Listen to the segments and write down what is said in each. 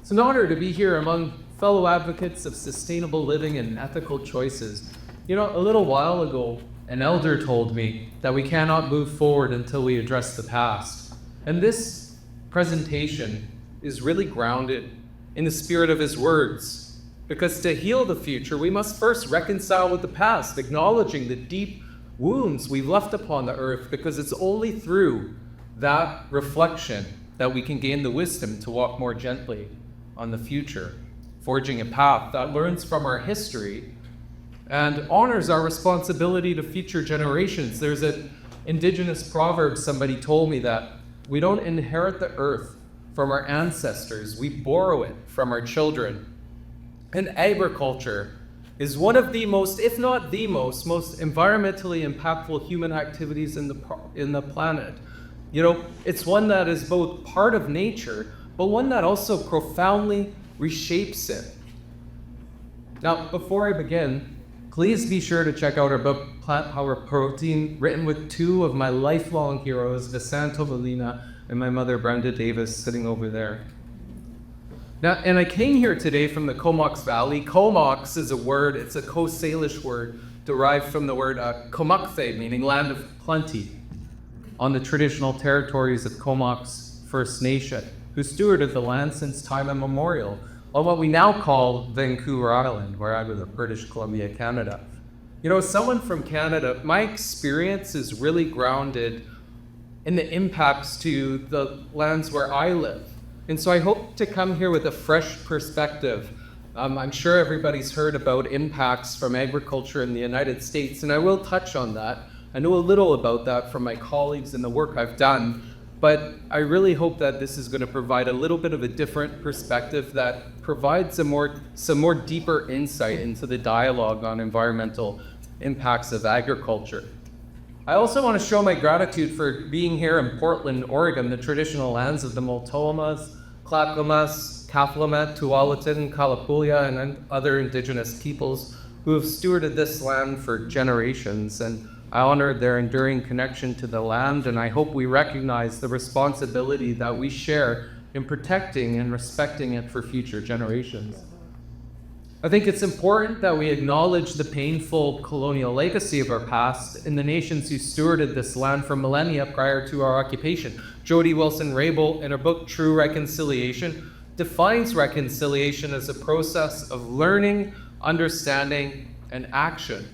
It's an honor to be here among fellow advocates of sustainable living and ethical choices. You know, a little while ago, an elder told me that we cannot move forward until we address the past. And this presentation is really grounded in the spirit of his words. Because to heal the future, we must first reconcile with the past, acknowledging the deep wounds we've left upon the earth, because it's only through that reflection that we can gain the wisdom to walk more gently on the future, forging a path that learns from our history and honors our responsibility to future generations. There's an Indigenous proverb somebody told me that we don't inherit the earth from our ancestors, we borrow it from our children. And agriculture is one of the most, if not the most environmentally impactful human activities in the planet. You know, it's one that is both part of nature, but one that also profoundly reshapes it. Now, before I begin, please be sure to check out our book, Plant Power Protein, written with two of my lifelong heroes, Visanto Molina and my mother, Brenda Davis, sitting over there. Now, and I came here today from the Comox Valley. Comox is a word, it's a Coast Salish word derived from the word Comukthe, meaning land of plenty, on the traditional territories of Comox First Nation, who stewarded the land since time immemorial, on what we now call Vancouver Island, where I live in British Columbia, Canada. You know, as someone from Canada, my experience is really grounded in the impacts to the lands where I live. And so I hope to come here with a fresh perspective. I'm sure everybody's heard about impacts from agriculture in the United States, and I will touch on that. I know a little about that from my colleagues and the work I've done, but I really hope that this is going to provide a little bit of a different perspective that provides some more deeper insight into the dialogue on environmental impacts of agriculture. I also want to show my gratitude for being here in Portland, Oregon, the traditional lands of the Multnomas, Clackamas, Kaflamet, Tualatin, Kalapuya, and other Indigenous peoples who have stewarded this land for generations. And I honor their enduring connection to the land, and I hope we recognize the responsibility that we share in protecting and respecting it for future generations. I think it's important that we acknowledge the painful colonial legacy of our past and the nations who stewarded this land for millennia prior to our occupation. Jody Wilson-Raybould, in her book True Reconciliation, defines reconciliation as a process of learning, understanding, and action.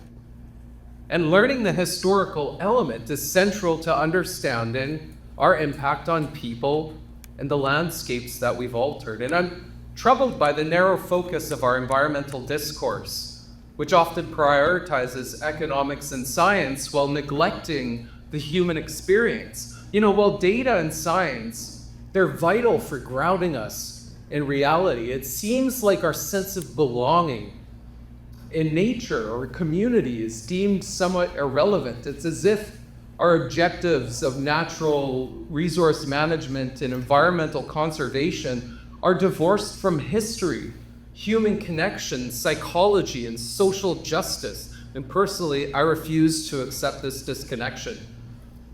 And learning the historical element is central to understanding our impact on people and the landscapes that we've altered. And I'm troubled by the narrow focus of our environmental discourse, which often prioritizes economics and science while neglecting the human experience. You know, while data and science, they're vital for grounding us in reality, it seems like our sense of belonging in nature or community is deemed somewhat irrelevant. It's as if our objectives of natural resource management and environmental conservation are divorced from history, human connection, psychology, and social justice. And personally, I refuse to accept this disconnection.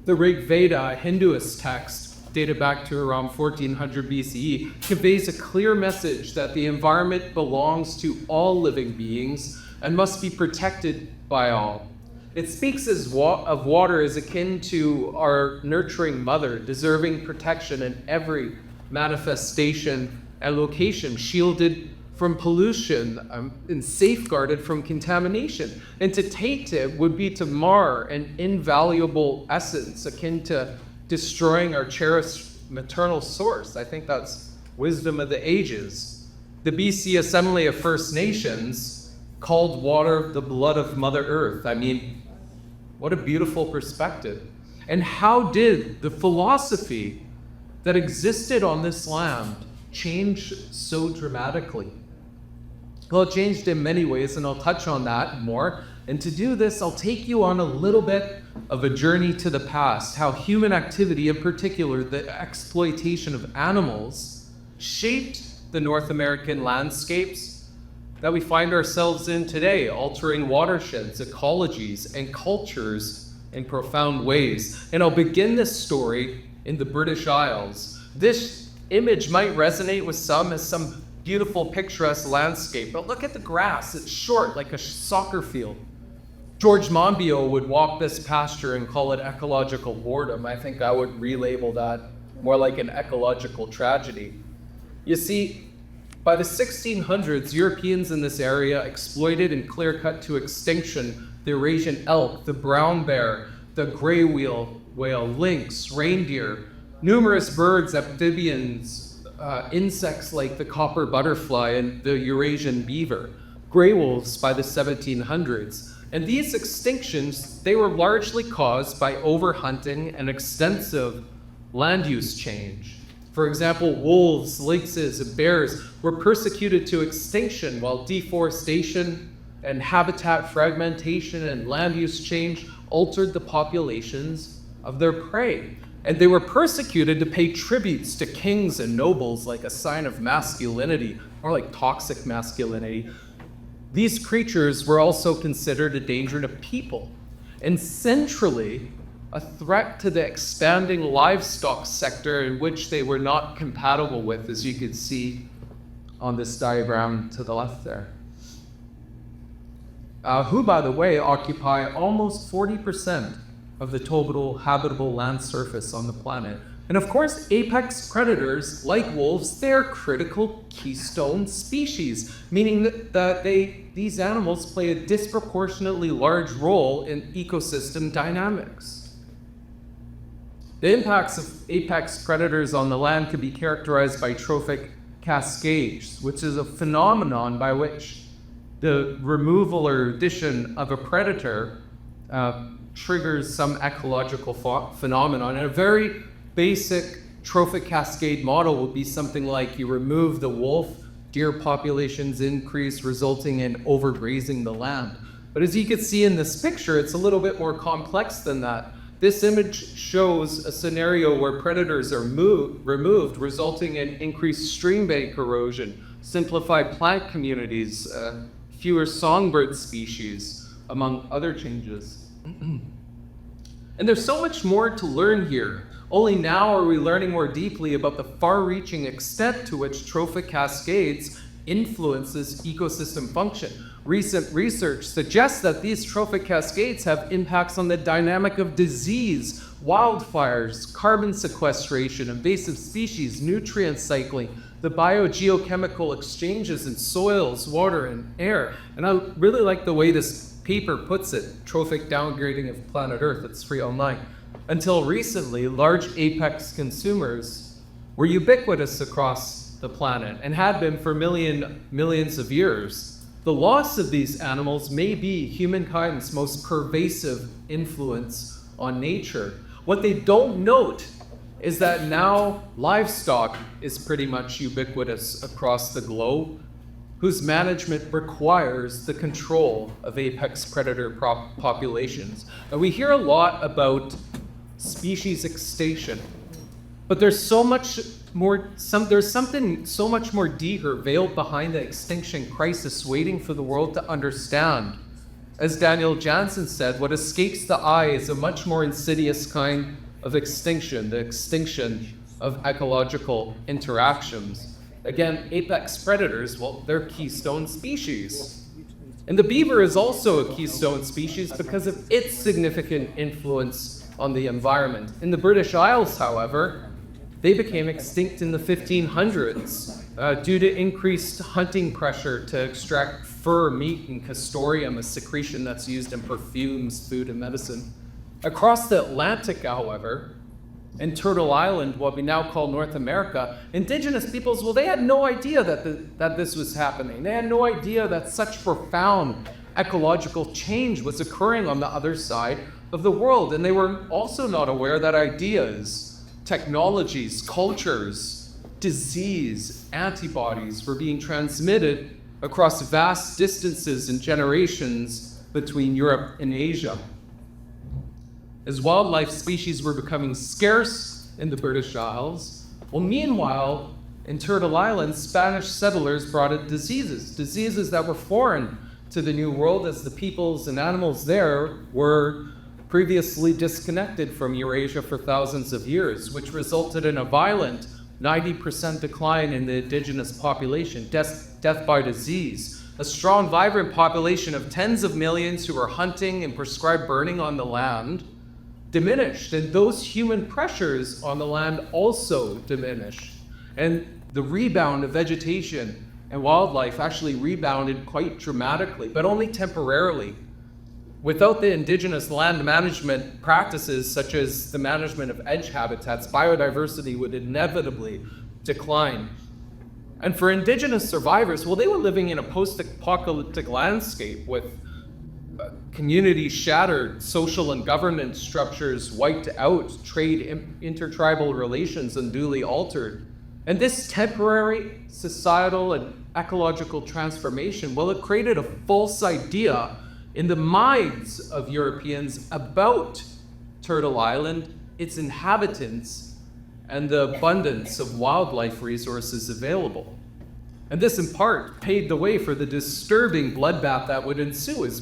The Rig Veda, a Hinduist text dated back to around 1400 BCE, conveys a clear message that the environment belongs to all living beings and must be protected by all. It speaks of water as akin to our nurturing mother, deserving protection in every manifestation and location, shielded from pollution and safeguarded from contamination. And to taint it would be to mar an invaluable essence akin to destroying our cherished maternal source. I think that's wisdom of the ages. The BC Assembly of First Nations called water the blood of Mother Earth. I mean, what a beautiful perspective. And how did the philosophy that existed on this land change so dramatically? Well, it changed in many ways, and I'll touch on that more. And to do this, I'll take you on a little bit of a journey to the past, how human activity, in particular the exploitation of animals, shaped the North American landscapes that we find ourselves in today, altering watersheds, ecologies, and cultures in profound ways. And I'll begin this story in the British Isles. This image might resonate with some as some beautiful, picturesque landscape. But look at the grass. It's short, like a soccer field. George Monbiot would walk this pasture and call it ecological boredom. I think I would relabel that more like an ecological tragedy. You see, by the 1600s, Europeans in this area exploited and clear-cut to extinction the Eurasian elk, the brown bear, the gray whale, lynx, reindeer, numerous birds, amphibians, insects like the copper butterfly and the Eurasian beaver, gray wolves by the 1700s. And these extinctions, they were largely caused by overhunting and extensive land use change. For example, wolves, lynxes, and bears were persecuted to extinction while deforestation and habitat fragmentation and land use change altered the populations of their prey. And they were persecuted to pay tributes to kings and nobles like a sign of masculinity, or like toxic masculinity. These creatures were also considered a danger to people, and centrally, a threat to the expanding livestock sector in which they were not compatible with, as you can see on this diagram to the left there. Who, by the way, occupy almost 40% of the total habitable land surface on the planet. And of course, apex predators, like wolves, they're critical keystone species, meaning that these animals play a disproportionately large role in ecosystem dynamics. The impacts of apex predators on the land can be characterized by trophic cascades, which is a phenomenon by which the removal or addition of a predator triggers some ecological phenomenon. And a very basic trophic cascade model would be something like you remove the wolf, deer populations increase, resulting in overgrazing the land. But as you can see in this picture, it's a little bit more complex than that. This image shows a scenario where predators are removed, resulting in increased stream bank erosion, simplified plant communities, fewer songbird species, among other changes. And there's so much more to learn here. Only now are we learning more deeply about the far-reaching extent to which trophic cascades influences ecosystem function. Recent research suggests that these trophic cascades have impacts on the dynamic of disease, wildfires, carbon sequestration, invasive species, nutrient cycling, the biogeochemical exchanges in soils, water, and air. And I really like the way this paper puts it, trophic downgrading of planet Earth. It's free online. Until recently, large apex consumers were ubiquitous across the planet and had been for millions of years. The loss of these animals may be humankind's most pervasive influence on nature. What they don't note is that now livestock is pretty much ubiquitous across the globe, whose management requires the control of apex predator populations. And we hear a lot about species extinction, but there's so much more, there's something so much more deeper veiled behind the extinction crisis waiting for the world to understand. As Daniel Jansen said, what escapes the eye is a much more insidious kind of extinction, the extinction of ecological interactions. Again, apex predators, well, they're keystone species. And the beaver is also a keystone species because of its significant influence on the environment. In the British Isles, however, they became extinct in the 1500s due to increased hunting pressure to extract fur, meat, and castoreum, a secretion that's used in perfumes, food, and medicine. Across the Atlantic, however, in Turtle Island, what we now call North America, indigenous peoples, well, they had no idea that this was happening. They had no idea that such profound ecological change was occurring on the other side of the world. And they were also not aware that ideas, technologies, cultures, disease, antibodies were being transmitted across vast distances and generations between Europe and Asia. As wildlife species were becoming scarce in the British Isles, well, meanwhile, in Turtle Island, Spanish settlers brought in diseases that were foreign to the New World, as the peoples and animals there were previously disconnected from Eurasia for thousands of years, which resulted in a violent 90% decline in the indigenous population, death by disease, a strong, vibrant population of tens of millions who are hunting and prescribed burning on the land diminished, and those human pressures on the land also diminished. And the rebound of vegetation and wildlife actually rebounded quite dramatically, but only temporarily. Without the indigenous land management practices, such as the management of edge habitats, biodiversity would inevitably decline. And for indigenous survivors, well, they were living in a post-apocalyptic landscape with communities shattered, social and governance structures wiped out, trade, intertribal relations unduly altered. And this temporary societal and ecological transformation, well, it created a false idea in the minds of Europeans about Turtle Island, its inhabitants, and the abundance of wildlife resources available. And this, in part, paved the way for the disturbing bloodbath that would ensue as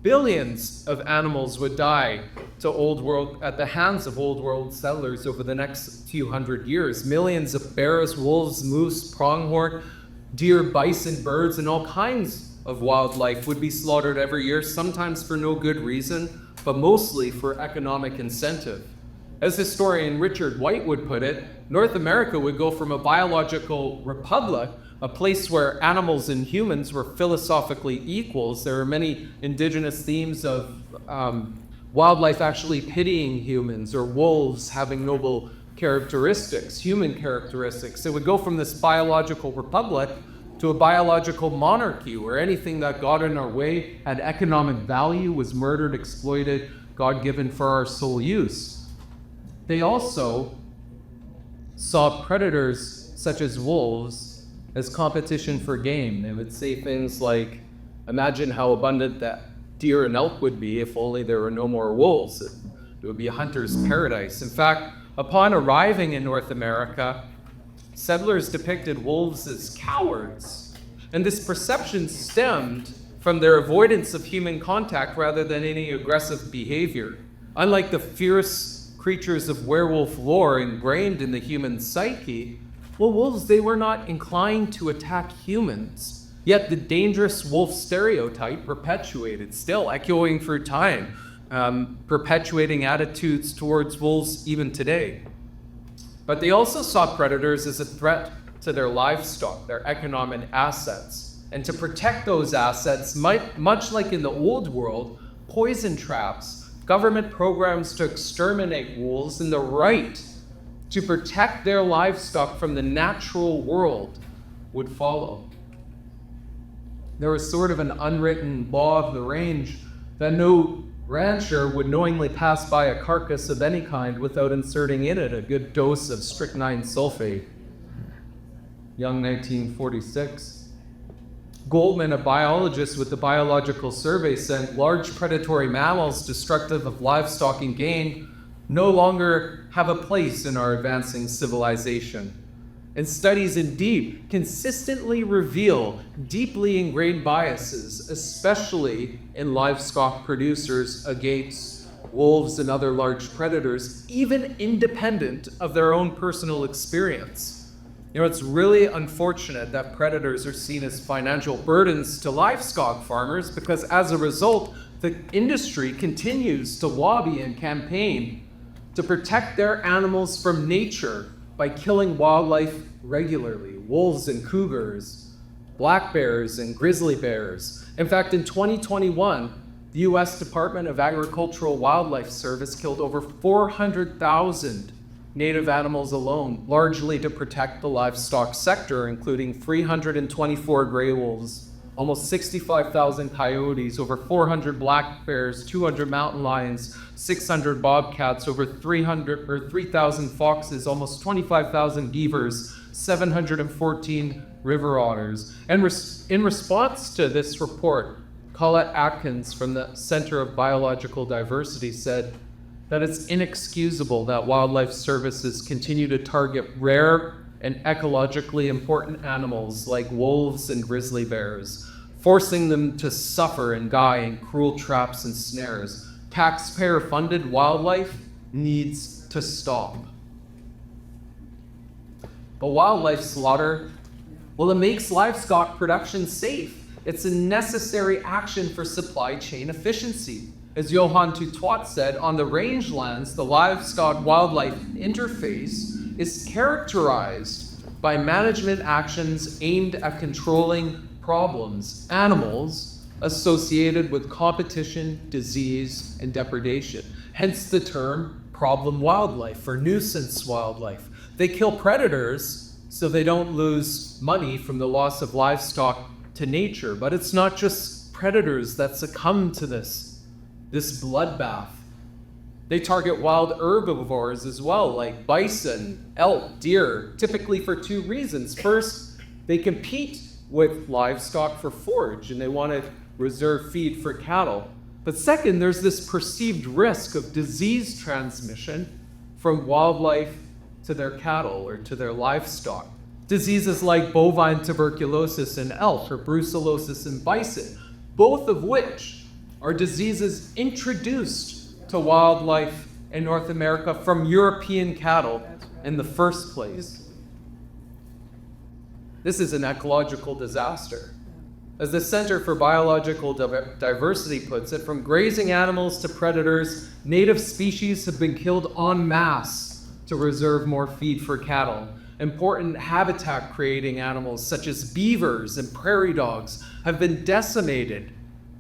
billions of animals would die at the hands of Old World settlers over the next few hundred years. Millions of bears, wolves, moose, pronghorn, deer, bison, birds, and all kinds of wildlife would be slaughtered every year, sometimes for no good reason, but mostly for economic incentive. As historian Richard White would put it, North America would go from a biological republic, a place where animals and humans were philosophically equals. There are many indigenous themes of wildlife actually pitying humans, or wolves having noble characteristics, human characteristics. It would go from this biological republic to a biological monarchy, where anything that got in our way had economic value, was murdered, exploited, God-given for our sole use. They also saw predators such as wolves as competition for game. They would say things like, imagine how abundant that deer and elk would be if only there were no more wolves. It would be a hunter's paradise. In fact, upon arriving in North America, settlers depicted wolves as cowards, and this perception stemmed from their avoidance of human contact rather than any aggressive behavior. Unlike the fierce creatures of werewolf lore ingrained in the human psyche, well, wolves, they were not inclined to attack humans. Yet the dangerous wolf stereotype perpetuated, still echoing through time, perpetuating attitudes towards wolves even today. But they also saw predators as a threat to their livestock, their economic assets. And to protect those assets, much like in the old world, poison traps, government programs to exterminate wolves, and the right to protect their livestock from the natural world would follow. There was sort of an unwritten law of the range that no rancher would knowingly pass by a carcass of any kind without inserting in it a good dose of strychnine sulfate. Young 1946. Goldman, a biologist with the Biological Survey, said large predatory mammals destructive of livestock and game no longer have a place in our advancing civilization. And studies indeed consistently reveal deeply ingrained biases, especially in livestock producers against wolves and other large predators, even independent of their own personal experience. You know, it's really unfortunate that predators are seen as financial burdens to livestock farmers, because as a result, the industry continues to lobby and campaign to protect their animals from nature by killing wildlife regularly, wolves and cougars, black bears and grizzly bears. In fact, in 2021, the U.S. Department of Agricultural Wildlife Service killed over 400,000 native animals alone, largely to protect the livestock sector, including 324 gray wolves, almost 65,000 coyotes, over 400 black bears, 200 mountain lions, 600 bobcats, over 3,000 foxes, almost 25,000 beavers, 714 river otters. And in response to this report, Colette Atkins from the Center of Biological Diversity said that it's inexcusable that wildlife services continue to target rare and ecologically important animals like wolves and grizzly bears, forcing them to suffer and die in cruel traps and snares. Taxpayer-funded wildlife needs to stop. But wildlife slaughter, well, it makes livestock production safe. It's a necessary action for supply chain efficiency. As Johann Tutoit said, on the rangelands, the livestock-wildlife interface is characterized by management actions aimed at controlling problems, animals associated with competition, disease, and depredation. Hence the term problem wildlife or nuisance wildlife. They kill predators so they don't lose money from the loss of livestock to nature. But it's not just predators that succumb to this bloodbath. They target wild herbivores as well, like bison, elk, deer, typically for two reasons. First, they compete with livestock for forage, and they want to reserve feed for cattle. But second, there's this perceived risk of disease transmission from wildlife to their cattle or to their livestock. Diseases like bovine tuberculosis in elk or brucellosis in bison, both of which are diseases introduced to wildlife in North America from European cattle in the first place. This is an ecological disaster. As the Center for Biological Diversity puts it, from grazing animals to predators, native species have been killed en masse to reserve more feed for cattle. Important habitat-creating animals such as beavers and prairie dogs have been decimated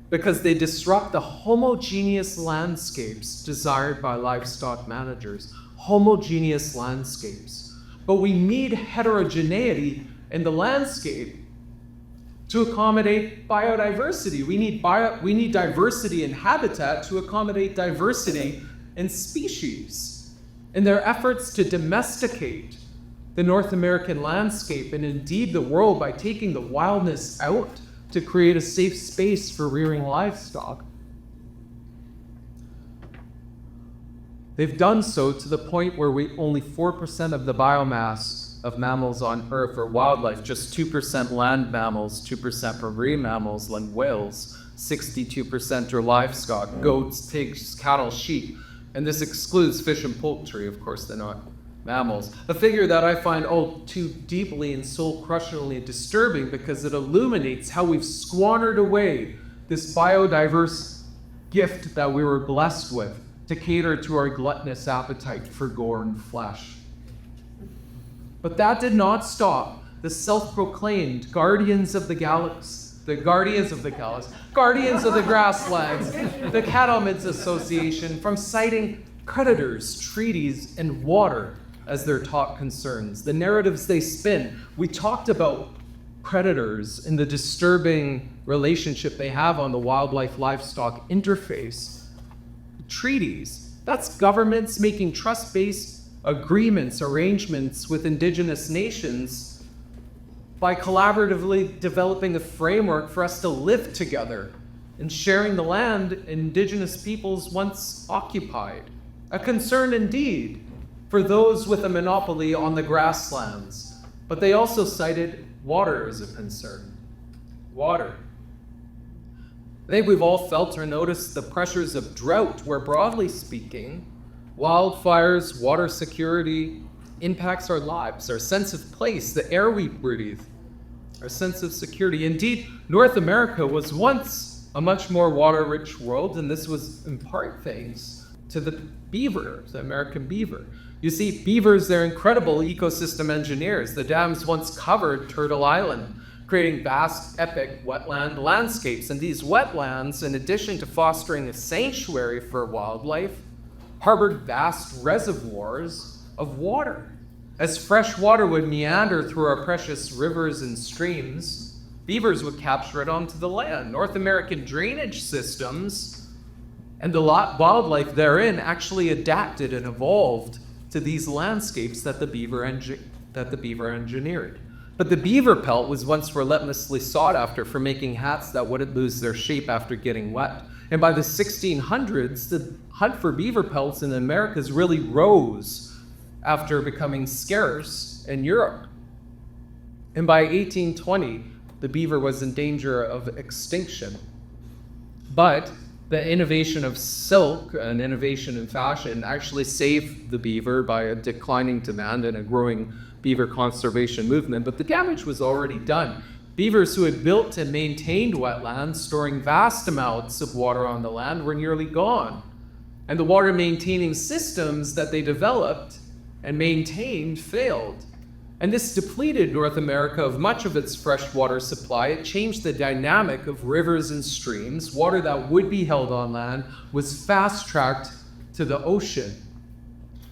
because they disrupt the homogeneous landscapes desired by livestock managers. Homogeneous landscapes. But we need heterogeneity in the landscape to accommodate biodiversity. We need diversity in habitat to accommodate diversity in species. In their efforts to domesticate the North American landscape and indeed the world by taking the wildness out to create a safe space for rearing livestock, they've done so to the point where only 4% of the biomass of mammals on Earth or wildlife, just 2% land mammals, 2% marine mammals like whales, 62% are livestock, goats, pigs, cattle, sheep. And this excludes fish and poultry, of course, they're not mammals. A figure that I find all too deeply and soul-crushingly disturbing because it illuminates how we've squandered away this biodiverse gift that we were blessed with to cater to our gluttonous appetite for gore and flesh. But that did not stop the self-proclaimed guardians of the galaxy, guardians of the grasslands, the Cattlemen's Association from citing predators, treaties, and water as their top concerns. The narratives they spin. We talked about predators and the disturbing relationship they have on the wildlife-livestock interface. Treaties, that's governments making trust-based agreements, arrangements with Indigenous nations by collaboratively developing a framework for us to live together and sharing the land Indigenous peoples once occupied. A concern indeed for those with a monopoly on the grasslands, but they also cited water as a concern. Water. I think we've all felt or noticed the pressures of drought, where broadly speaking, wildfires, water security impacts our lives, our sense of place, the air we breathe, our sense of security. Indeed, North America was once a much more water-rich world, and this was in part thanks to the beaver, the American beaver. You see, beavers, they're incredible ecosystem engineers. The dams once covered Turtle Island, creating vast, epic wetland landscapes. And these wetlands, in addition to fostering a sanctuary for wildlife, harbored vast reservoirs of water. As fresh water would meander through our precious rivers and streams, beavers would capture it onto the land. North American drainage systems and the wildlife therein actually adapted and evolved to these landscapes that the beaver engineered. But the beaver pelt was once relentlessly sought after for making hats that wouldn't lose their shape after getting wet. And by the 1600s, the hunt for beaver pelts in the Americas really rose after becoming scarce in Europe. And by 1820, the beaver was in danger of extinction. But The innovation of silk, an innovation in fashion, actually saved the beaver by a declining demand and a growing beaver conservation movement, but the damage was already done. Beavers who had built and maintained wetlands, storing vast amounts of water on the land, were nearly gone. And the water maintaining systems that they developed and maintained failed. And this depleted North America of much of its freshwater supply. It changed the dynamic of rivers and streams. Water that would be held on land was fast-tracked to the ocean,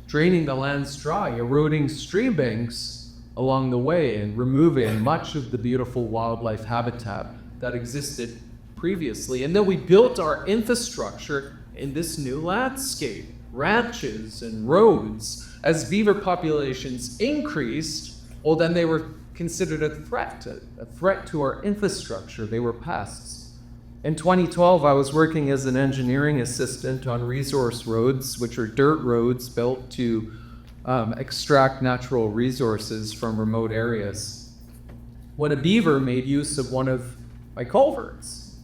draining the lands dry, eroding stream banks along the way, and removing much of the beautiful wildlife habitat that existed previously. And then we built our infrastructure in this new landscape, ranches and roads. As beaver populations increased, well, then they were considered a threat to our infrastructure. They were pests. In 2012, I was working as an engineering assistant on resource roads, which are dirt roads built to extract natural resources from remote areas, when a beaver made use of one of my culverts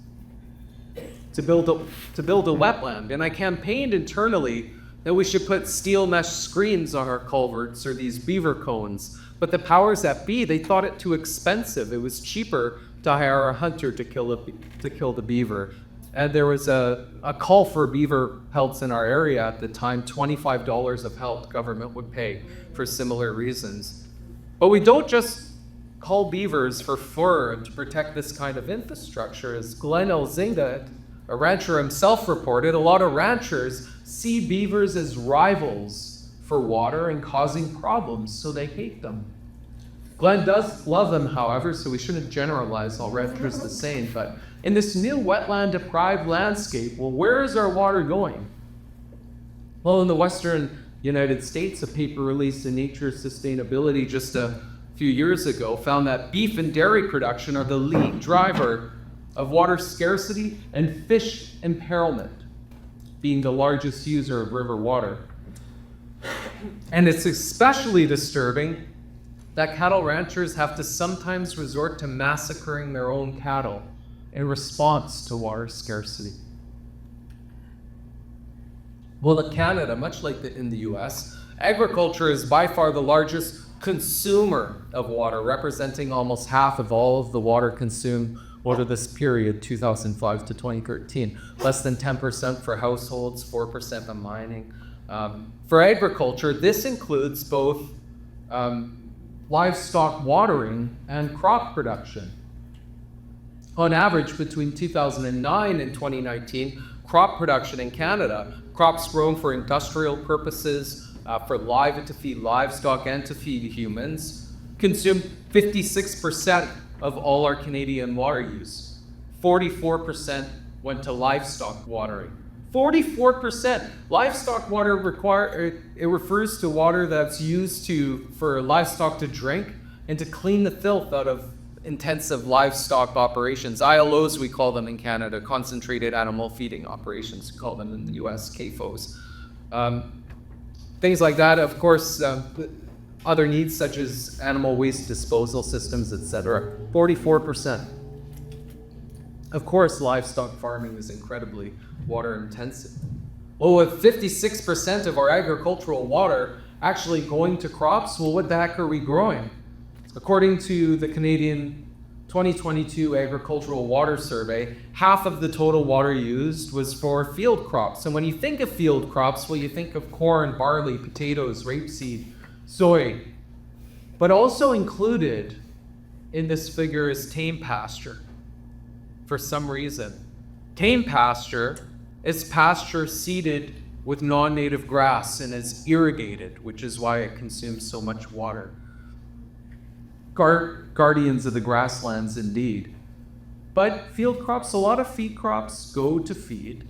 to build a wetland. And I campaigned internally that we should put steel mesh screens on our culverts, or these beaver cones. But the powers that be, they thought it too expensive. It was cheaper to hire a hunter to kill the beaver. And there was a call for beaver pelts in our area at the time. $25 of help government would pay for similar reasons. But we don't just cull beavers for fur and to protect this kind of infrastructure. As Glenn Elzinga, a rancher himself, reported, a lot of ranchers see beavers as rivals for water and causing problems, so they hate them. Glenn does love them, however, so we shouldn't generalize all ranchers the same. But in this new wetland-deprived landscape, well, where is our water going? Well, in the western United States, a paper released in Nature Sustainability just a few years ago found that beef and dairy production are the lead driver of water scarcity and fish imperilment, being the largest user of river water. And it's especially disturbing that cattle ranchers have to sometimes resort to massacring their own cattle in response to water scarcity. Well, in Canada, much like in the US, agriculture is by far the largest consumer of water, representing almost half of all of the water consumed over this period, 2005 to 2013. Less than 10% for households, 4% on mining. For agriculture, this includes both livestock watering and crop production. On average, between 2009 and 2019, crop production in Canada, crops grown for industrial purposes, to feed livestock and to feed humans, consumed 56% of all our Canadian water use. 44% went to livestock watering. 44%. Livestock water refers to water that's used for livestock to drink and to clean the filth out of intensive livestock operations. ILOs, we call them in Canada, concentrated animal feeding operations, we call them in the US, CAFOs. Things like that, of course, other needs such as animal waste disposal systems, etc. 44%. Of course, livestock farming is incredibly water intensive. Well, with 56% of our agricultural water actually going to crops, well, what the heck are we growing? According to the Canadian 2022 Agricultural Water Survey, half of the total water used was for field crops. And when you think of field crops, well, you think of corn, barley, potatoes, rapeseed, soy. But also included in this figure is tame pasture. For some reason, tame pasture is pasture seeded with non-native grass and is irrigated, which is why it consumes so much water. Guardians of the grasslands indeed. But field crops, a lot of feed crops go to feed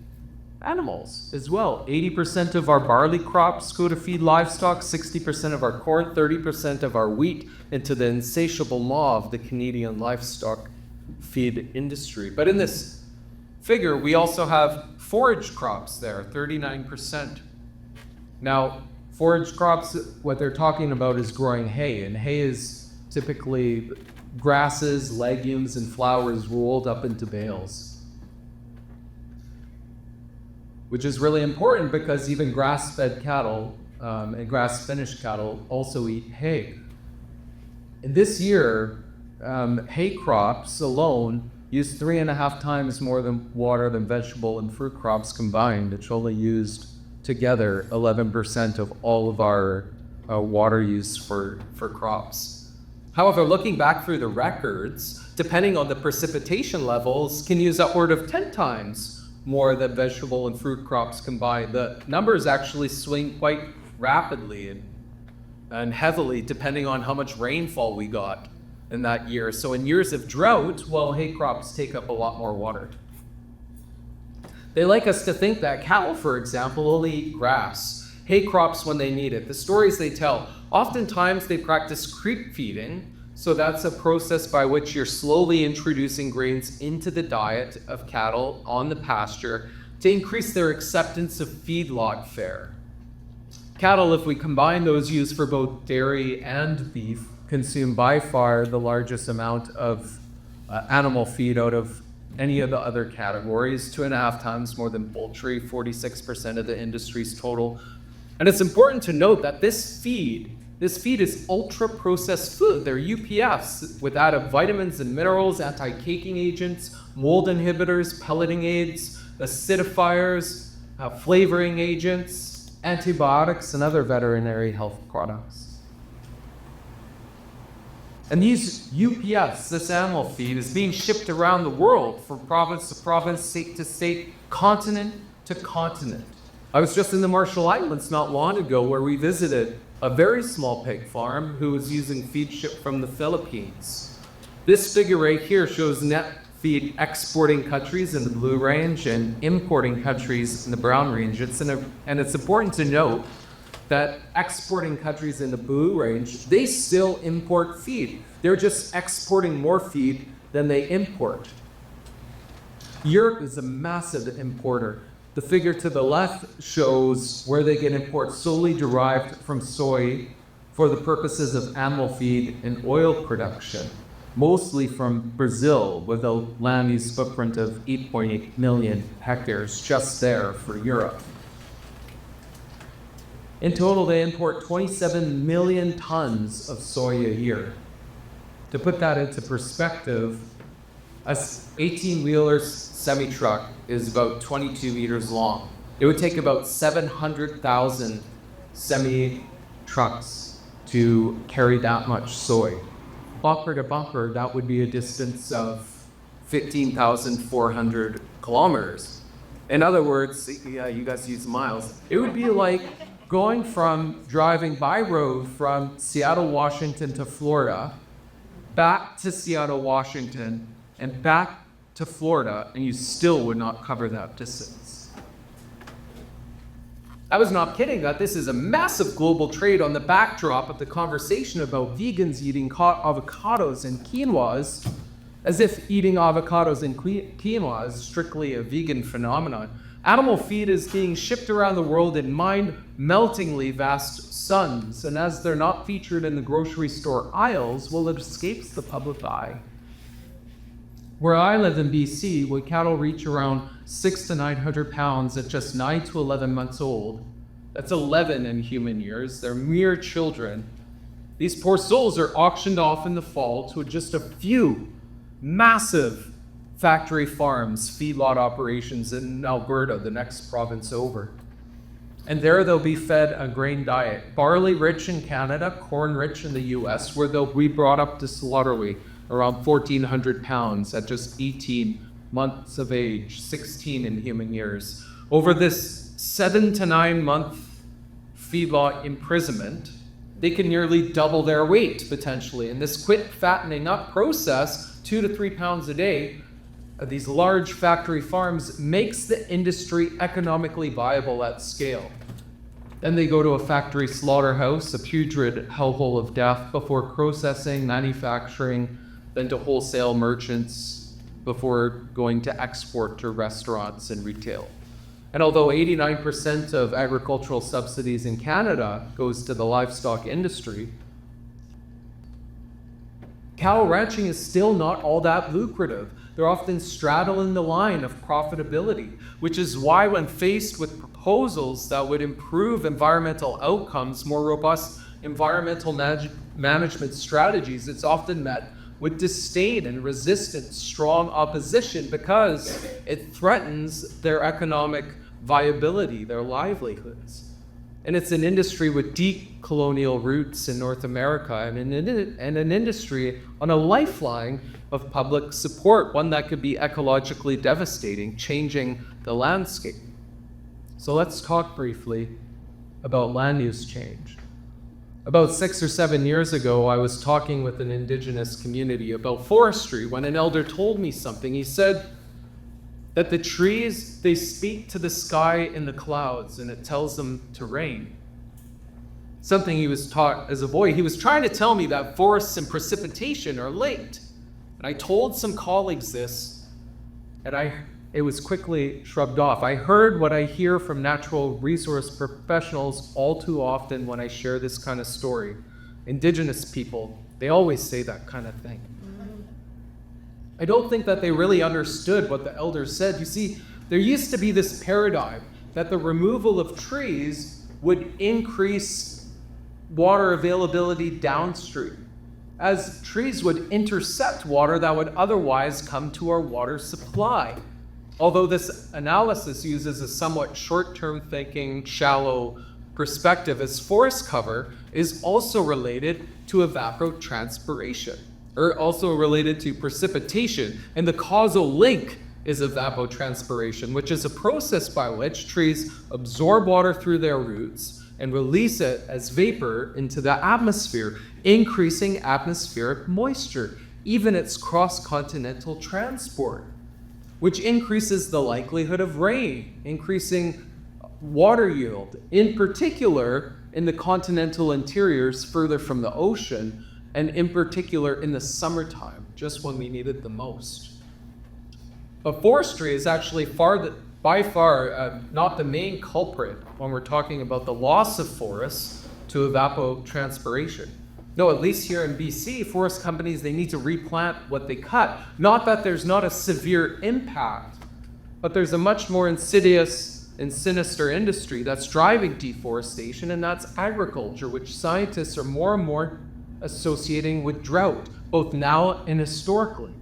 animals as well. 80% of our barley crops go to feed livestock, 60% of our corn, 30% of our wheat, into the insatiable maw of the Canadian livestock feed industry. But in this figure, we also have forage crops there, 39%. Now, forage crops, what they're talking about is growing hay, and hay is typically grasses, legumes, and flowers rolled up into bales. which is really important because even grass-fed cattle and grass-finished cattle also eat hay. And this year, hay crops alone use 3.5 times more water than vegetable and fruit crops combined. It's only used together 11% of all of our water use for crops. However, looking back through the records, depending on the precipitation levels, can use upward of 10 times more than vegetable and fruit crops combined. The numbers actually swing quite rapidly and heavily depending on how much rainfall we got in that year. So in years of drought, well, hay crops take up a lot more water. They like us to think that cattle, for example, only eat grass, hay crops when they need it. The stories they tell, oftentimes they practice creep feeding. So that's a process by which you're slowly introducing grains into the diet of cattle on the pasture to increase their acceptance of feedlot fare. Cattle, if we combine those used for both dairy and beef, consume by far the largest amount of animal feed out of any of the other categories, 2.5 times more than poultry, 46% of the industry's total. And it's important to note that this feed is ultra-processed food. They're UPFs with added vitamins and minerals, anti-caking agents, mold inhibitors, pelleting aids, acidifiers, flavoring agents, antibiotics, and other veterinary health products. And these UPFs, this animal feed, is being shipped around the world from province to province, state to state, continent to continent. I was just in the Marshall Islands not long ago where we visited a very small pig farm who was using feed shipped from the Philippines. This figure right here shows net feed exporting countries in the blue range and importing countries in the brown range. And it's important to note that exporting countries in the blue range, they still import feed. They're just exporting more feed than they import. Europe is a massive importer. The figure to the left shows where they get imports solely derived from soy for the purposes of animal feed and oil production, mostly from Brazil, with a land use footprint of 8.8 million hectares just there for Europe. In total, they import 27 million tons of soy a year. To put that into perspective, a 18-wheeler semi-truck is about 22 meters long. It would take about 700,000 semi-trucks to carry that much soy. Bumper to bumper, that would be a distance of 15,400 kilometers. In other words, yeah, you guys use miles. It would be like going from driving by road from Seattle, Washington to Florida, back to Seattle, Washington, and back to Florida, and you still would not cover that distance. I was not kidding that this is a massive global trade on the backdrop of the conversation about vegans eating avocados and quinoas, as if eating avocados and quinoa is strictly a vegan phenomenon. Animal feed is being shipped around the world in mind-meltingly vast sums, and as they're not featured in the grocery store aisles, well, it escapes the public eye. Where I live in BC, where cattle reach around 600 to 900 pounds at just 9 to 11 months old, that's 11 in human years, they're mere children. These poor souls are auctioned off in the fall to just a few massive factory farms, feedlot operations in Alberta, the next province over. And there they'll be fed a grain diet, barley rich in Canada, corn rich in the US, where they'll be brought up to slaughter weight, around 1,400 pounds at just 18 months of age, 16 in human years. Over this 7 to 9 month feedlot imprisonment, they can nearly double their weight potentially. And this quick fattening up process, 2 to 3 pounds a day, these large factory farms makes the industry economically viable at scale. Then they go to a factory slaughterhouse, a putrid hellhole of death, before processing, manufacturing, then to wholesale merchants, before going to export to restaurants and retail. And although 89% of agricultural subsidies in Canada goes to the livestock industry, Cattle ranching is still not all that lucrative. They're often straddling the line of profitability, which is why when faced with proposals that would improve environmental outcomes, more robust environmental management strategies, it's often met with disdain and resistance, strong opposition, because it threatens their economic viability, their livelihoods. And it's an industry with deep colonial roots in North America, and an industry on a lifeline of public support, one that could be ecologically devastating, changing the landscape. So let's talk briefly about land use change. About 6 or 7 years ago, I was talking with an Indigenous community about forestry when an elder told me something. He said that the trees, they speak to the sky in the clouds and it tells them to rain. Something he was taught as a boy. He was trying to tell me that forests and precipitation are linked. And I told some colleagues this, and it was quickly shrugged off. I heard what I hear from natural resource professionals all too often when I share this kind of story. Indigenous people, they always say that kind of thing. I don't think that they really understood what the elders said. You see, there used to be this paradigm that the removal of trees would increase water availability downstream, as trees would intercept water that would otherwise come to our water supply. Although this analysis uses a somewhat short-term thinking, shallow perspective, as forest cover is also related to evapotranspiration, or also related to precipitation, and the causal link is evapotranspiration, which is a process by which trees absorb water through their roots and release it as vapor into the atmosphere, increasing atmospheric moisture, even its cross-continental transport, which increases the likelihood of rain, increasing water yield, in particular in the continental interiors further from the ocean, and in particular in the summertime, just when we need it the most. But forestry is actually by far not the main culprit when we're talking about the loss of forests to evapotranspiration. No, at least here in BC, forest companies, they need to replant what they cut. Not that there's not a severe impact, but there's a much more insidious and sinister industry that's driving deforestation, and that's agriculture, which scientists are more and more associating with drought, both now and historically.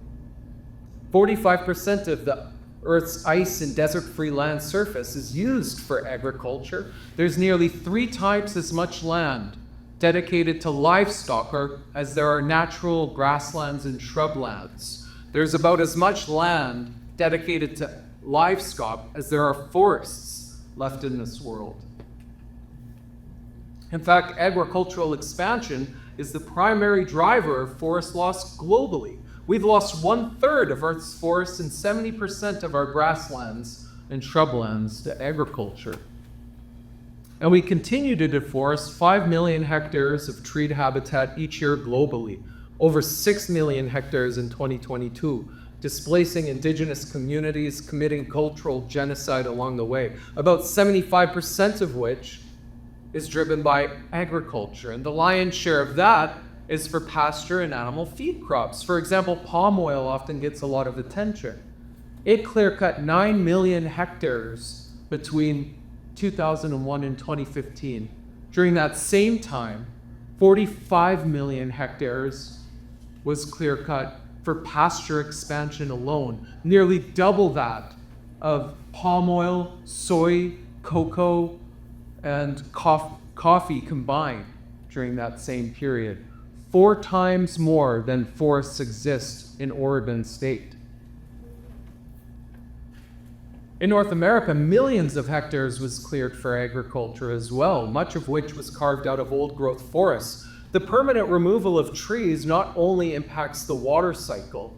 45% of the Earth's ice and desert-free land surface is used for agriculture. There's nearly 3 times as much land dedicated to livestock as there are natural grasslands and shrublands. There's about as much land dedicated to livestock as there are forests left in this world. In fact, agricultural expansion is the primary driver of forest loss globally. We've lost 1/3 of Earth's forests and 70% of our grasslands and shrublands to agriculture. And we continue to deforest 5 million hectares of treed habitat each year globally, over 6 million hectares in 2022, displacing Indigenous communities, committing cultural genocide along the way, about 75% of which is driven by agriculture, and the lion's share of that is for pasture and animal feed crops. For example, palm oil often gets a lot of attention. It clear-cut 9 million hectares between 2001 and 2015. During that same time, 45 million hectares was clear-cut for pasture expansion alone, nearly double that of palm oil, soy, cocoa, and coffee combined during that same period. 4 times more than forests exist in Oregon State. In North America, millions of hectares was cleared for agriculture as well, much of which was carved out of old-growth forests. The permanent removal of trees not only impacts the water cycle,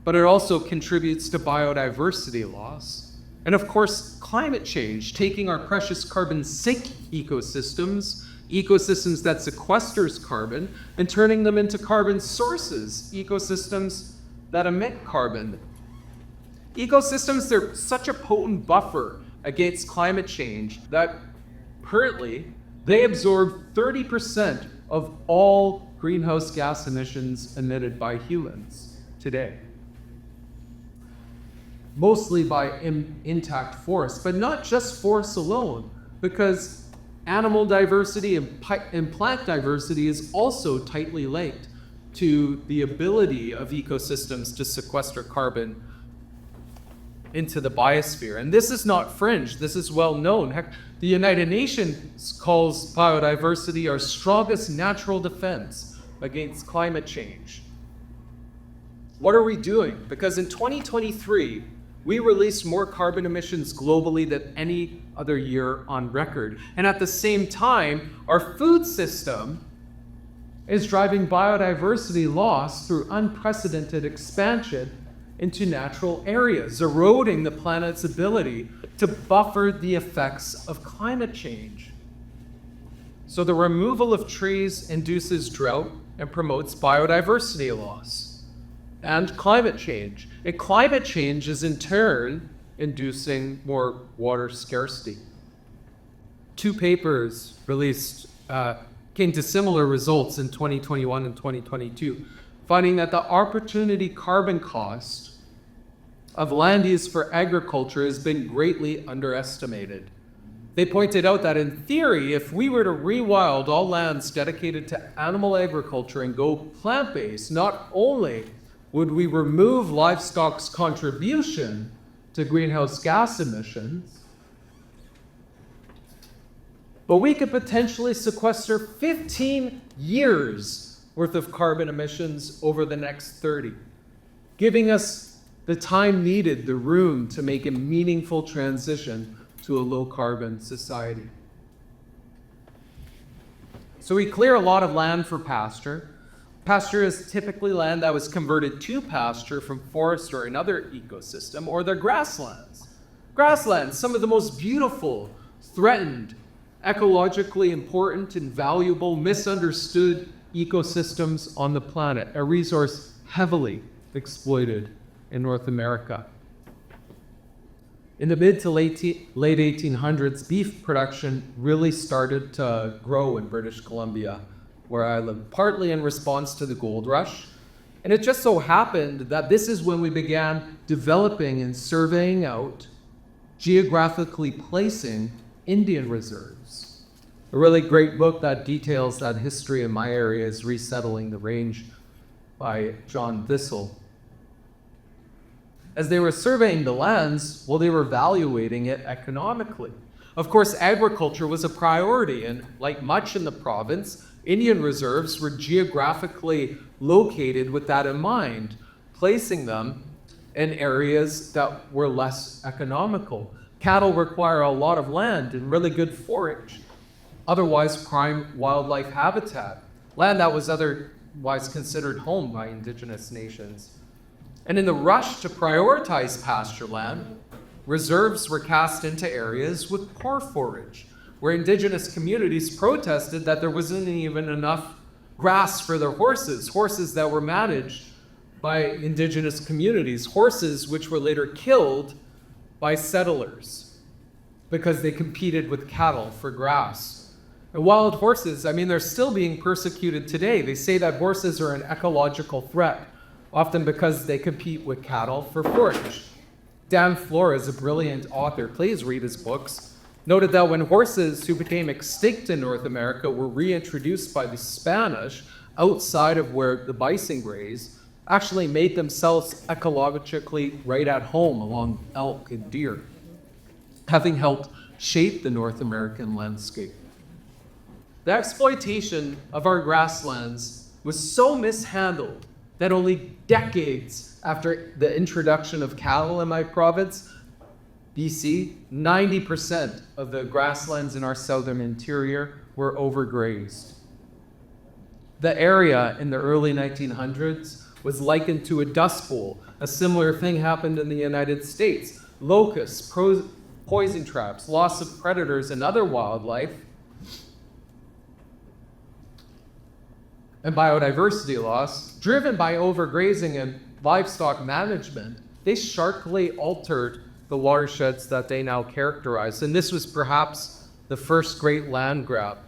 but it also contributes to biodiversity loss. And of course, climate change, taking our precious carbon sink ecosystems that sequesters carbon, and turning them into carbon sources, ecosystems that emit carbon. Ecosystems, they're such a potent buffer against climate change that currently they absorb 30% of all greenhouse gas emissions emitted by humans today. Mostly by intact forests, but not just forests alone, because animal diversity and plant diversity is also tightly linked to the ability of ecosystems to sequester carbon into the biosphere. And this is not fringe, this is well known. Heck, the United Nations calls biodiversity our strongest natural defense against climate change. What are we doing? Because in 2023, we released more carbon emissions globally than any other year on record. And at the same time, our food system is driving biodiversity loss through unprecedented expansion into natural areas, eroding the planet's ability to buffer the effects of climate change. So the removal of trees induces drought and promotes biodiversity loss and climate change. And climate change is in turn inducing more water scarcity. Two papers released came to similar results in 2021 and 2022, finding that the opportunity carbon cost of land use for agriculture has been greatly underestimated. They pointed out that in theory, if we were to rewild all lands dedicated to animal agriculture and go plant-based, not only would we remove livestock's contribution to greenhouse gas emissions, but we could potentially sequester 15 years worth of carbon emissions over the next 30, giving us the time needed, the room to make a meaningful transition to a low-carbon society. So we clear a lot of land for pasture. Pasture is typically land that was converted to pasture from forest or another ecosystem, or they're grasslands. Grasslands, some of the most beautiful, threatened, ecologically important and valuable, misunderstood ecosystems on the planet, a resource heavily exploited in North America. In the mid to late 1800s, beef production really started to grow in British Columbia, where I live, partly in response to the gold rush. And it just so happened that this is when we began developing and surveying out, geographically placing Indian reserves. A really great book that details that history in my area is Resettling the Range by John Thistle. As they were surveying the lands, well, they were evaluating it economically. Of course, agriculture was a priority, and like much in the province, Indian reserves were geographically located with that in mind, placing them in areas that were less economical. Cattle require a lot of land and really good forage, otherwise prime wildlife habitat, land that was otherwise considered home by Indigenous nations. And in the rush to prioritize pasture land, reserves were cast into areas with poor forage, where Indigenous communities protested that there wasn't even enough grass for their horses that were managed by Indigenous communities, horses which were later killed by settlers because they competed with cattle for grass. And wild horses, they're still being persecuted today. They say that horses are an ecological threat, often because they compete with cattle for forage. Dan Flores, a brilliant author, please read his books, noted that when horses who became extinct in North America were reintroduced by the Spanish outside of where the bison graze, actually made themselves ecologically right at home along elk and deer, having helped shape the North American landscape. The exploitation of our grasslands was so mishandled that only decades after the introduction of cattle in my province, BC, 90% of the grasslands in our southern interior were overgrazed. The area in the early 1900s was likened to a dust bowl. A similar thing happened in the United States. Locusts, poison traps, loss of predators and other wildlife, and biodiversity loss, driven by overgrazing and livestock management, they sharply altered the watersheds that they now characterize. And this was perhaps the first great land grab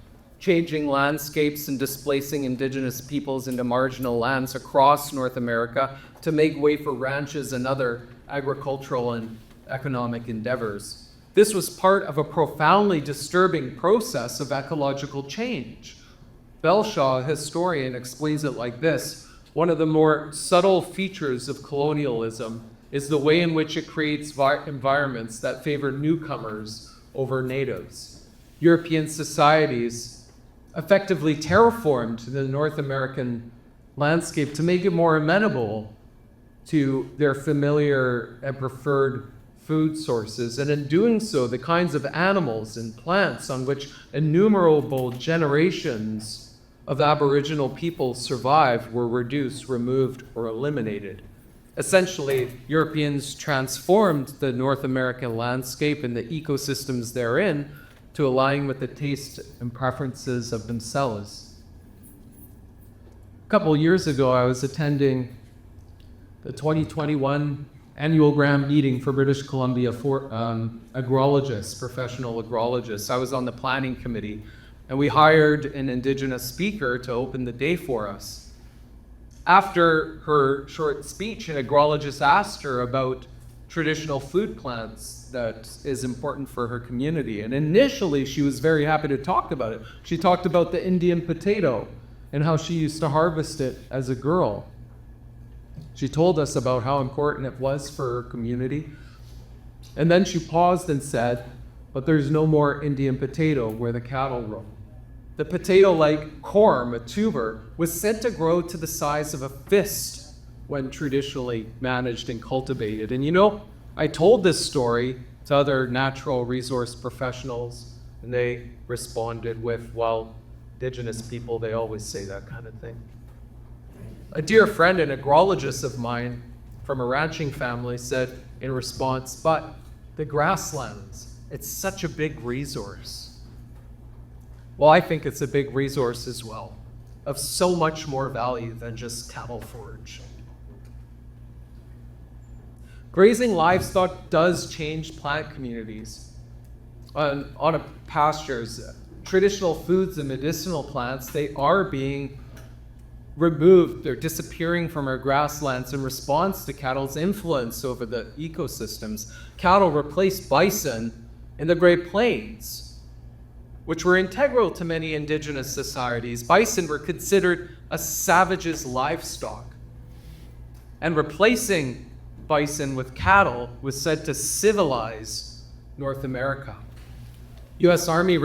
changing landscapes and displacing indigenous peoples into marginal lands across North America to make way for ranches and other agricultural and economic endeavors. This was part of a profoundly disturbing process of ecological change. Belshaw, a historian, explains it like this: one of the more subtle features of colonialism is the way in which it creates environments that favor newcomers over natives. European societies effectively terraformed the North American landscape to make it more amenable to their familiar and preferred food sources. And in doing so, the kinds of animals and plants on which innumerable generations of Aboriginal people survived were reduced, removed, or eliminated. Essentially, Europeans transformed the North American landscape and the ecosystems therein to align with the taste and preferences of themselves. A couple years ago, I was attending the 2021 annual Grand Meeting for British Columbia for Agrologists, professional agrologists. I was on the planning committee, and we hired an Indigenous speaker to open the day for us. After her short speech, an agrologist asked her about traditional food plants that is important for her community. And initially, she was very happy to talk about it. She talked about the Indian potato and how she used to harvest it as a girl. She told us about how important it was for her community. And then she paused and said, but there's no more Indian potato where the cattle roam. The potato-like corm, a tuber, was said to grow to the size of a fist when traditionally managed and cultivated. And you know, I told this story to other natural resource professionals, and they responded with, well, Indigenous people, they always say that kind of thing. A dear friend and agrologist of mine from a ranching family said in response, but the grasslands, it's such a big resource. Well, I think it's a big resource as well, of so much more value than just cattle forage. Grazing livestock does change plant communities. On pastures, traditional foods and medicinal plants, they are being removed. They're disappearing from our grasslands in response to cattle's influence over the ecosystems. Cattle replaced bison in the Great Plains, which were integral to many indigenous societies. Bison were considered a savage's livestock, and replacing bison with cattle was said to civilize North America. U.S. Army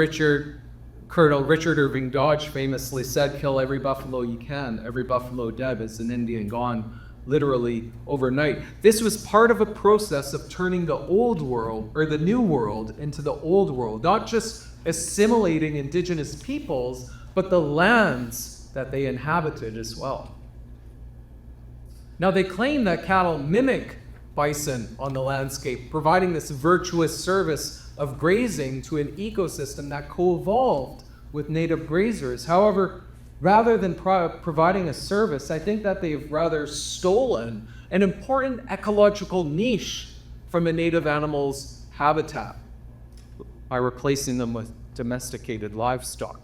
Colonel Richard Irving Dodge famously said, kill every buffalo you can, every buffalo dead is an Indian gone, literally overnight. This was part of a process of turning the old world, or the new world, into the old world, not just assimilating indigenous peoples, but the lands that they inhabited as well. Now, they claim that cattle mimic bison on the landscape, providing this virtuous service of grazing to an ecosystem that co-evolved with native grazers. However, rather than providing a service, I think that they've rather stolen an important ecological niche from a native animal's habitat by replacing them with domesticated livestock.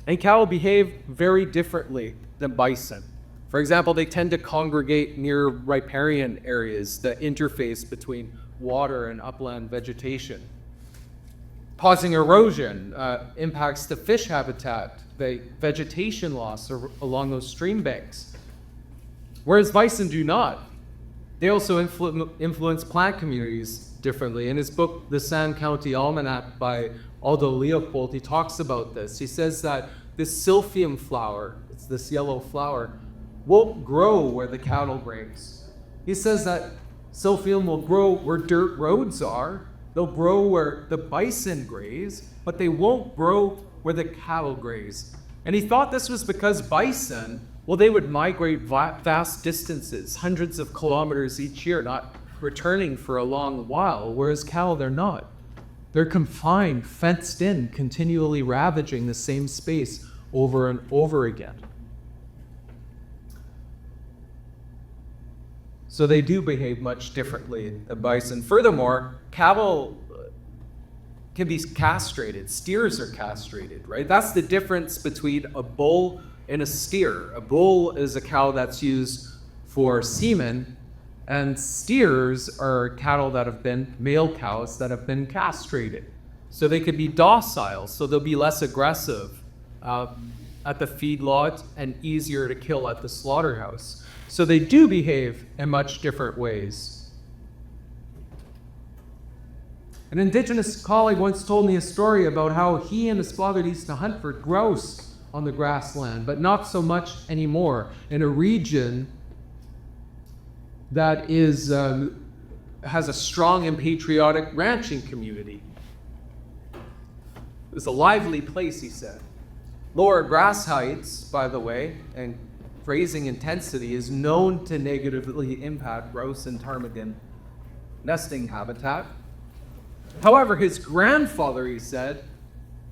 And cattle behave very differently than bison. For example, they tend to congregate near riparian areas, the interface between water and upland vegetation. Causing erosion impacts the fish habitat, the vegetation loss along those stream banks. Whereas bison do not. They also influence plant communities differently. In his book, The Sand County Almanac by Aldo Leopold, he talks about this. He says that this silphium flower, it's this yellow flower, won't grow where the cattle graze. He says that silphium will grow where dirt roads are. They'll grow where the bison graze, but they won't grow where the cattle graze. And he thought this was because bison, well, they would migrate vast distances, hundreds of kilometers each year, not returning for a long while, whereas cattle, they're not. They're confined, fenced in, continually ravaging the same space over and over again. So they do behave much differently than bison. Furthermore, cattle can be castrated. Steers are castrated, right? That's the difference between a bull and a steer. A bull is a cow that's used for semen, and steers are cattle that have been, male cows that have been castrated. So they could be docile, so they'll be less aggressive at the feedlot and easier to kill at the slaughterhouse. So they do behave in much different ways. An Indigenous colleague once told me a story about how he and his father used to hunt for grouse on the grassland, but not so much anymore in a region that is has a strong and patriotic ranching community. It was a lively place, he said. Lower grass heights, by the way, and grazing intensity is known to negatively impact grouse and ptarmigan nesting habitat. However, his grandfather, he said,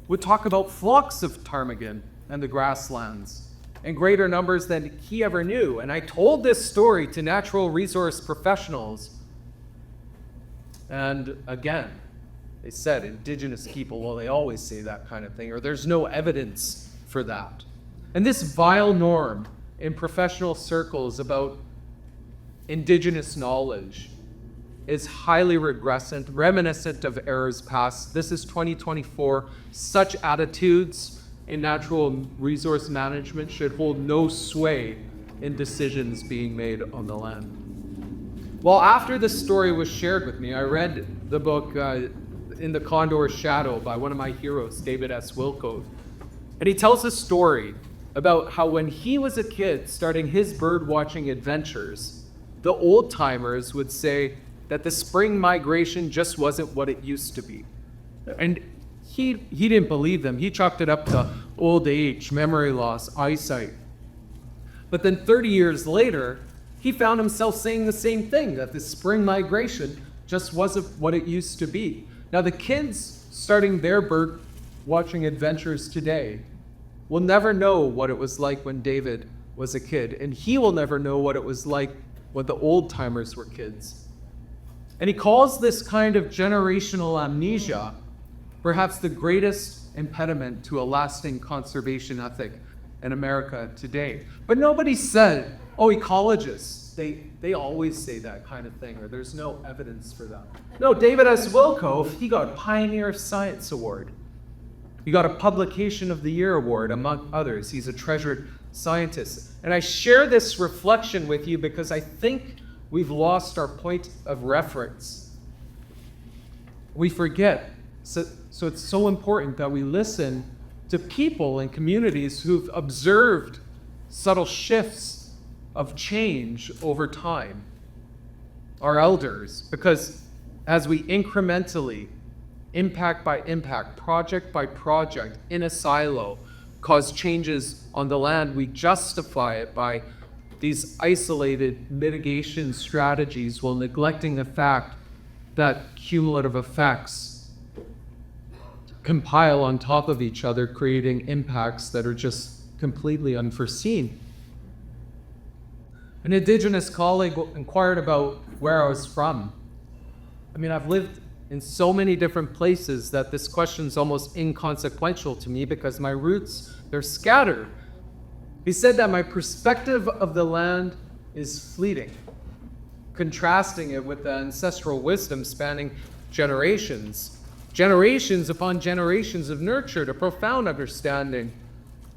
would talk about flocks of ptarmigan and the grasslands in greater numbers than he ever knew. And I told this story to natural resource professionals. And again, they said Indigenous people, well, they always say that kind of thing, or there's no evidence for that. And this vile norm in professional circles about Indigenous knowledge is highly regressant, reminiscent of eras past. This is 2024. Such attitudes in natural resource management should hold no sway in decisions being made on the land. Well, after this story was shared with me, I read the book In the Condor's Shadow by one of my heroes, David S. Wilco. And he tells a story about how when he was a kid starting his bird watching adventures, the old timers would say that the spring migration just wasn't what it used to be. And he didn't believe them. He chalked it up to old age, memory loss, eyesight. But then 30 years later, he found himself saying the same thing, that the spring migration just wasn't what it used to be. Now the kids starting their bird watching adventures today will never know what it was like when David was a kid, and he will never know what it was like when the old timers were kids. And he calls this kind of generational amnesia perhaps the greatest impediment to a lasting conservation ethic in America today. But nobody said, oh, ecologists, they always say that kind of thing, or there's no evidence for that. No, David S. Wilco, he got a Pioneer of Science Award. He got a Publication of the Year award, among others. He's a treasured scientist. And I share this reflection with you because I think we've lost our point of reference. We forget. So it's so important that we listen to people and communities who've observed subtle shifts of change over time. Our elders, because as we incrementally, impact by impact, project by project, in a silo, cause changes on the land, we justify it by these isolated mitigation strategies while neglecting the fact that cumulative effects compile on top of each other, creating impacts that are just completely unforeseen. An Indigenous colleague inquired about where I was from. I mean, I've lived in so many different places that this question's almost inconsequential to me because my roots, they're scattered. He said that my perspective of the land is fleeting, contrasting it with the ancestral wisdom spanning generations. Generations upon generations have nurtured a profound understanding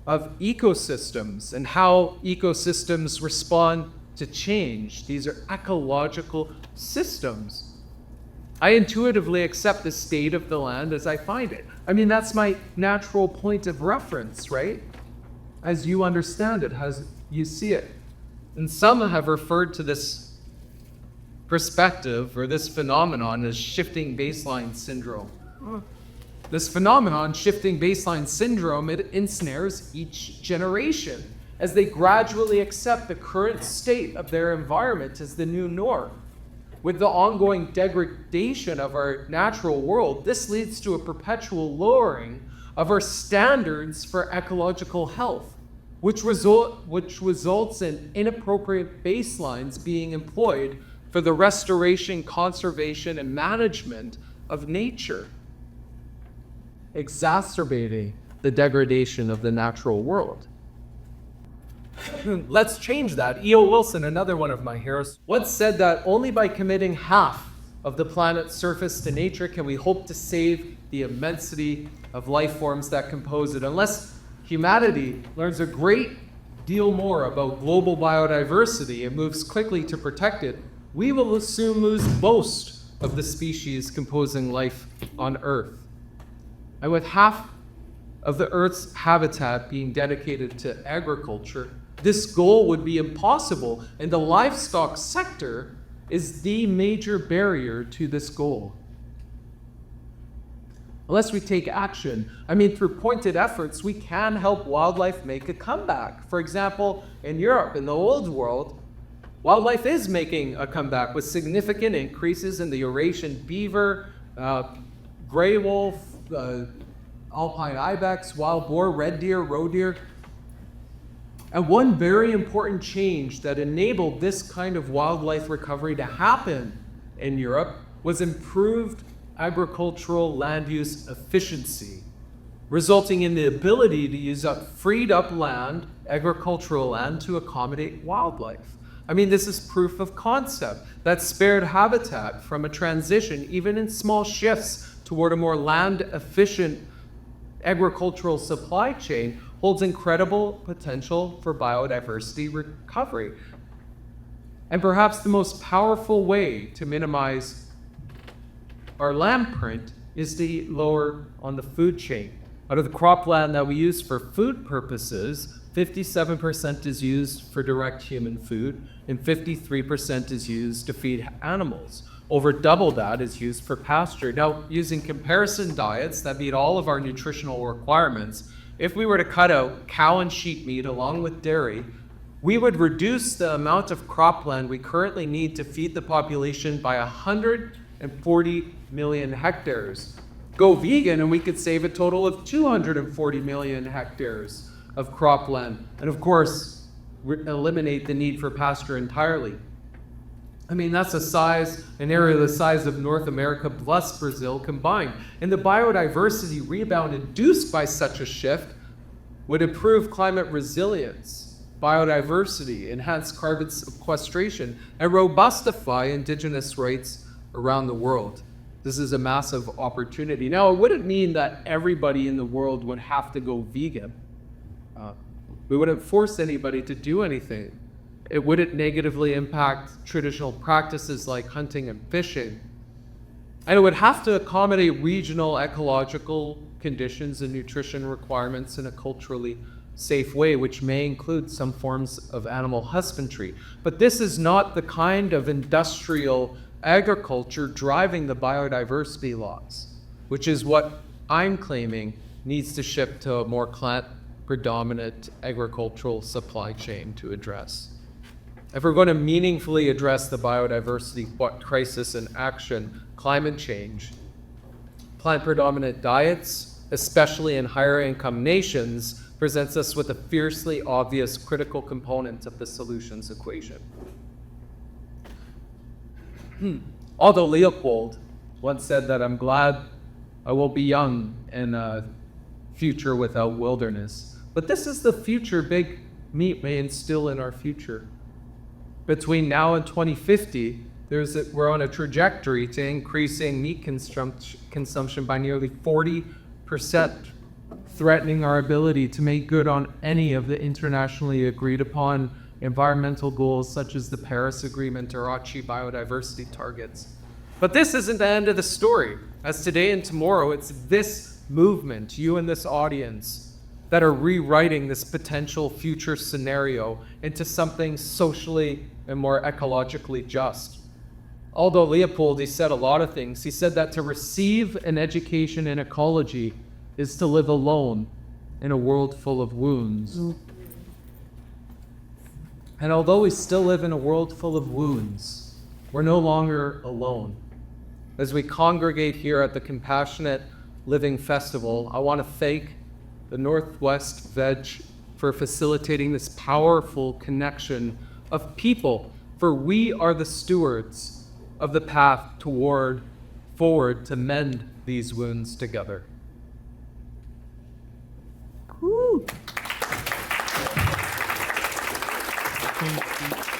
of ecosystems and how ecosystems respond to change. These are ecological systems. I intuitively accept the state of the land as I find it. I mean, that's my natural point of reference, right? As you understand it, as you see it. And some have referred to this perspective or this phenomenon as shifting baseline syndrome. This phenomenon, shifting baseline syndrome, it ensnares each generation as they gradually accept the current state of their environment as the new norm. With the ongoing degradation of our natural world, this leads to a perpetual lowering of our standards for ecological health, which results in inappropriate baselines being employed for the restoration, conservation, and management of nature. exacerbating the degradation of the natural world. Let's change that. E.O. Wilson, another one of my heroes, once said that only by committing half of the planet's surface to nature can we hope to save the immensity of life forms that compose it. Unless humanity learns a great deal more about global biodiversity and moves quickly to protect it, we will soon lose most of the species composing life on Earth. And with half of the Earth's habitat being dedicated to agriculture, this goal would be impossible, and the livestock sector is the major barrier to this goal. Unless we take action, through pointed efforts, we can help wildlife make a comeback. For example, in Europe, in the old world, wildlife is making a comeback with significant increases in the Eurasian beaver, gray wolf, alpine ibex, wild boar, red deer, roe deer. And one very important change that enabled this kind of wildlife recovery to happen in Europe was improved agricultural land use efficiency, resulting in the ability to use up freed up land, agricultural land, to accommodate wildlife. This is proof of concept that spared habitat from a transition, even in small shifts, toward a more land-efficient agricultural supply chain holds incredible potential for biodiversity recovery. And perhaps the most powerful way to minimize our land print is to lower on the food chain. Out of the cropland that we use for food purposes, 57% is used for direct human food, and 53% is used to feed animals. Over double that is used for pasture. Now, using comparison diets that meet all of our nutritional requirements, if we were to cut out cow and sheep meat along with dairy, we would reduce the amount of cropland we currently need to feed the population by 140 million hectares. Go vegan and we could save a total of 240 million hectares of cropland, and of course, eliminate the need for pasture entirely. That's an area the size of North America plus Brazil combined. And the biodiversity rebound induced by such a shift would improve climate resilience, biodiversity, enhance carbon sequestration, and robustify indigenous rights around the world. This is a massive opportunity. Now, it wouldn't mean that everybody in the world would have to go vegan. We wouldn't force anybody to do anything. It wouldn't negatively impact traditional practices like hunting and fishing. And it would have to accommodate regional ecological conditions and nutrition requirements in a culturally safe way, which may include some forms of animal husbandry. But this is not the kind of industrial agriculture driving the biodiversity laws, which is what I'm claiming needs to shift to a more plant-predominant agricultural supply chain to address. If we're going to meaningfully address the biodiversity crisis in action, climate change, plant-predominant diets, especially in higher income nations, presents us with a fiercely obvious critical component of the solutions equation. Although Leopold once said that I'm glad I will be young in a future without wilderness. But this is the future big meat may instill in our future. Between now and 2050, we're on a trajectory to increasing meat consumption by nearly 40%, threatening our ability to make good on any of the internationally agreed upon environmental goals such as the Paris Agreement or Aichi biodiversity targets. But this isn't the end of the story. As today and tomorrow, it's this movement, you and this audience, that are rewriting this potential future scenario into something socially and more ecologically just. Although Leopold, he said a lot of things. He said that to receive an education in ecology is to live alone in a world full of wounds. And although we still live in a world full of wounds, we're no longer alone. As we congregate here at the Compassionate Living Festival, I want to thank the Northwest Veg for facilitating this powerful connection of people, for we are the stewards of the path forward to mend these wounds together. Thank you.